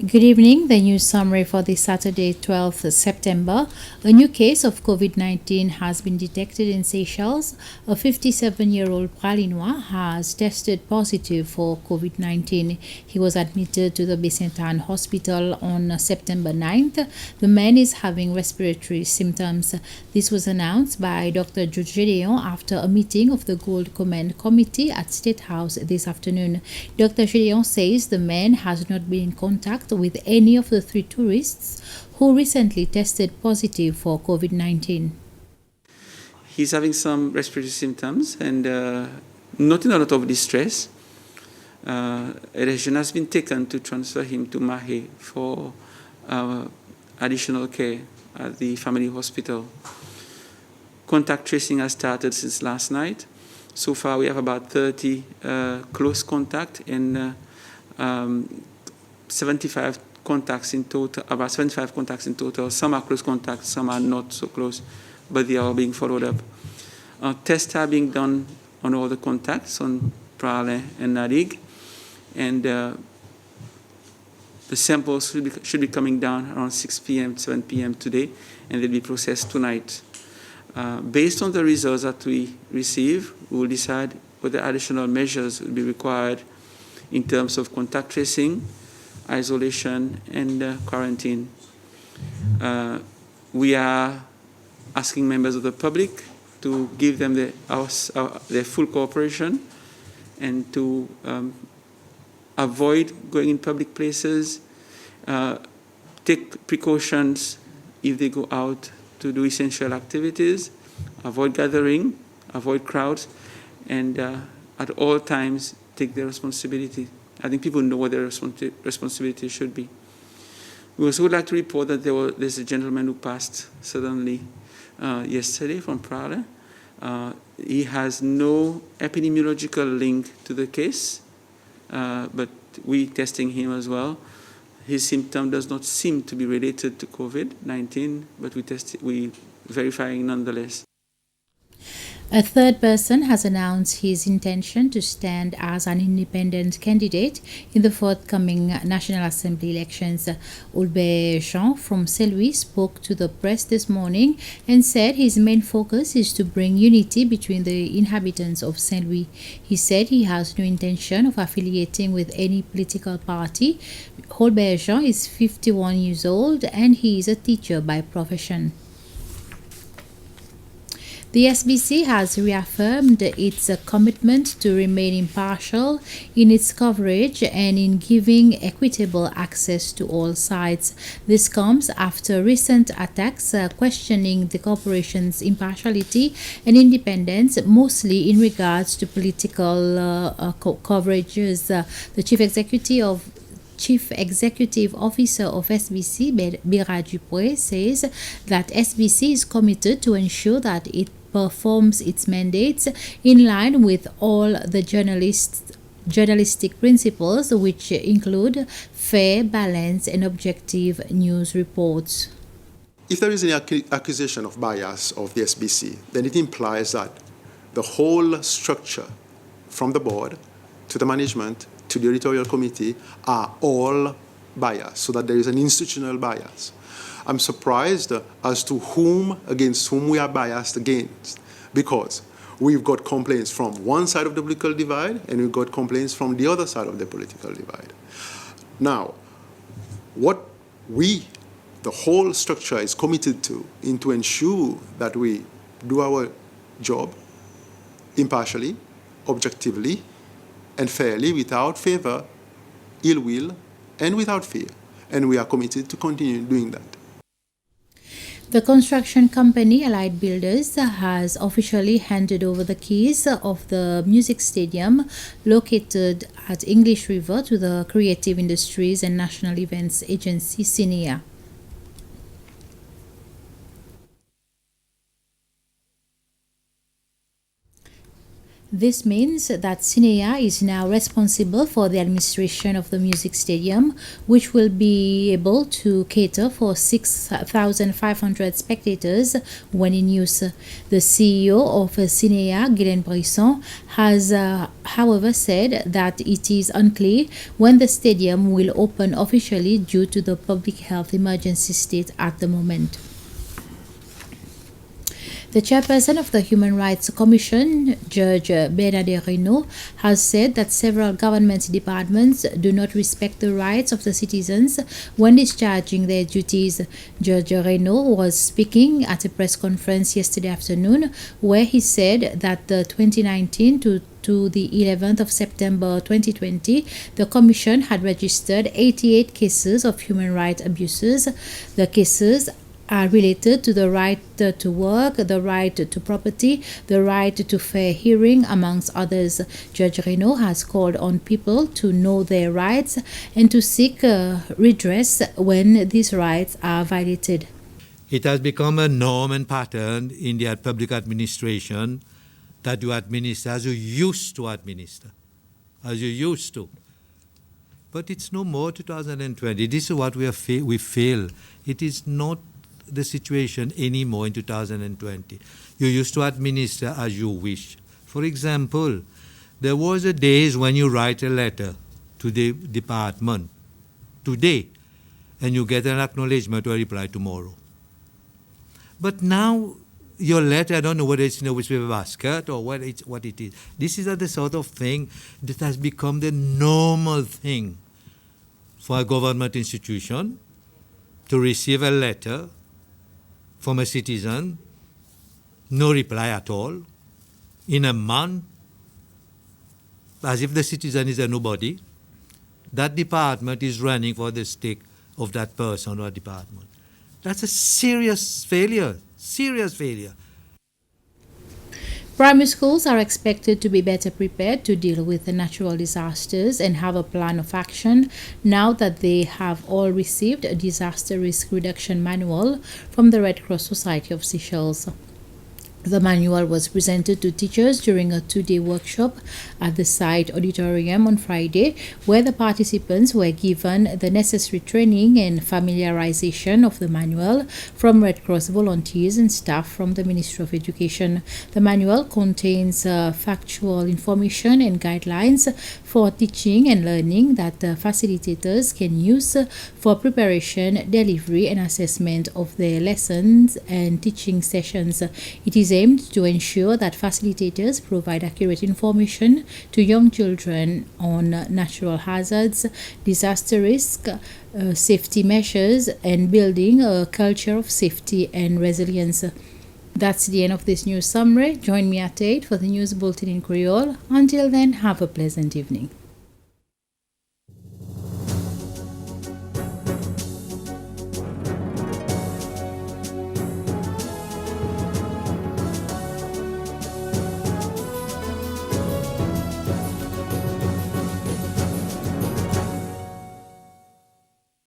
Good evening. The news summary for this Saturday, 12th September. A new case of COVID 19 has been detected in Seychelles. A 57-year-old Pralinois has tested positive for COVID 19. He was admitted to the Bicentan Hospital on September 9th. The man is having respiratory symptoms. This was announced by Dr. Jude Gedeon after a meeting of the Gold Command Committee at State House this afternoon. Dr. Gedeon says the man has not been in contact with any of the three tourists who recently tested positive for COVID 19. He's having some respiratory symptoms and not in a lot of distress. A decision has been taken to transfer him to Mahé for additional care at the family hospital. Contact tracing has started since last night. So far, we have about 30 close contact and 75 contacts in total, about 75 contacts in total. Some are close contacts, some are not so close, but they are being followed up. Tests are being done on all the contacts, on Prale and Nadig, and the samples should be coming down around 6 p.m., 7 p.m. today, and they'll be processed tonight. Based on the results that we receive, we will decide whether additional measures will be required in terms of contact tracing, isolation, and quarantine. We are asking members of the public to give them their full cooperation and to avoid going in public places, take precautions if they go out to do essential activities, avoid gathering, avoid crowds, and at all times take their responsibility. I think people know what their responsibility should be. We also would like to report that there's a gentleman who passed suddenly yesterday from Prada. He has no epidemiological link to the case, but we testing him as well. His symptom does not seem to be related to COVID-19, but we verifying nonetheless. A third person has announced his intention to stand as an independent candidate in the forthcoming National Assembly elections. Albert Jean from Saint-Louis spoke to the press this morning and said his main focus is to bring unity between the inhabitants of Saint-Louis. He said he has no intention of affiliating with any political party. Albert Jean is 51 years old and he is a teacher by profession. The SBC has reaffirmed its commitment to remain impartial in its coverage and in giving equitable access to all sides. This comes after recent attacks questioning the corporation's impartiality and independence, mostly in regards to political coverages. The Chief Executive Officer of SBC, Bira Dupré, says that SBC is committed to ensure that it performs its mandates in line with all the journalistic principles, which include fair, balanced, and objective news reports. If there is any accusation of bias of the SBC, then it implies that the whole structure, from the board to the management to the editorial committee, are all biased, so that there is an institutional bias. I'm surprised as to against whom we are biased against, because we've got complaints from one side of the political divide and we've got complaints from the other side of the political divide. Now, what the whole structure is committed to ensure that we do our job impartially, objectively, and fairly, without favor, ill will, and without fear. And we are committed to continue doing that. The construction company Allied Builders has officially handed over the keys of the music stadium located at English River to the Creative Industries and National Events Agency, CINEA. This means that Sinea is now responsible for the administration of the music stadium, which will be able to cater for 6,500 spectators when in use. The CEO of Sinea, Guylaine Brisson, has however said that it is unclear when the stadium will open officially due to the public health emergency state at the moment. The chairperson of the Human Rights Commission, Judge Bernadette Reynaud, has said that several government departments do not respect the rights of the citizens when discharging their duties. Judge Reynaud was speaking at a press conference yesterday afternoon where he said that the 2019 to the 11th of September 2020, the Commission had registered 88 cases of human rights abuses. The cases are related to the right to work, the right to property, the right to fair hearing, amongst others. Judge Reynaud has called on people to know their rights and to seek redress when these rights are violated. It has become a norm and pattern in the public administration that you administer as you used to administer, as you used to. But it's no more 2020. This is what we feel. It is not the situation anymore in 2020. You used to administer as you wish. For example, there was a days when you write a letter to the department today and you get an acknowledgement or a reply tomorrow. But now your letter, I don't know whether it's in a wastebasket basket or what it is. This is the sort of thing that has become the normal thing for a government institution to receive a letter from a citizen, no reply at all, in a month, as if the citizen is a nobody. That department is running for the stake of that person or department. That's a serious failure, serious failure. Primary schools are expected to be better prepared to deal with the natural disasters and have a plan of action now that they have all received a disaster risk reduction manual from the Red Cross Society of Seychelles. The manual was presented to teachers during a 2-day workshop at the site auditorium on Friday, where the participants were given the necessary training and familiarization of the manual from Red Cross volunteers and staff from the Ministry of Education. The manual contains factual information and guidelines for teaching and learning that facilitators can use for preparation, delivery, and assessment of their lessons and teaching sessions. It is aimed to ensure that facilitators provide accurate information to young children on natural hazards, disaster risk, safety measures, and building a culture of safety and resilience. That's the end of this news summary. Join me at 8 for the news bulletin in Creole. Until then, have a pleasant evening.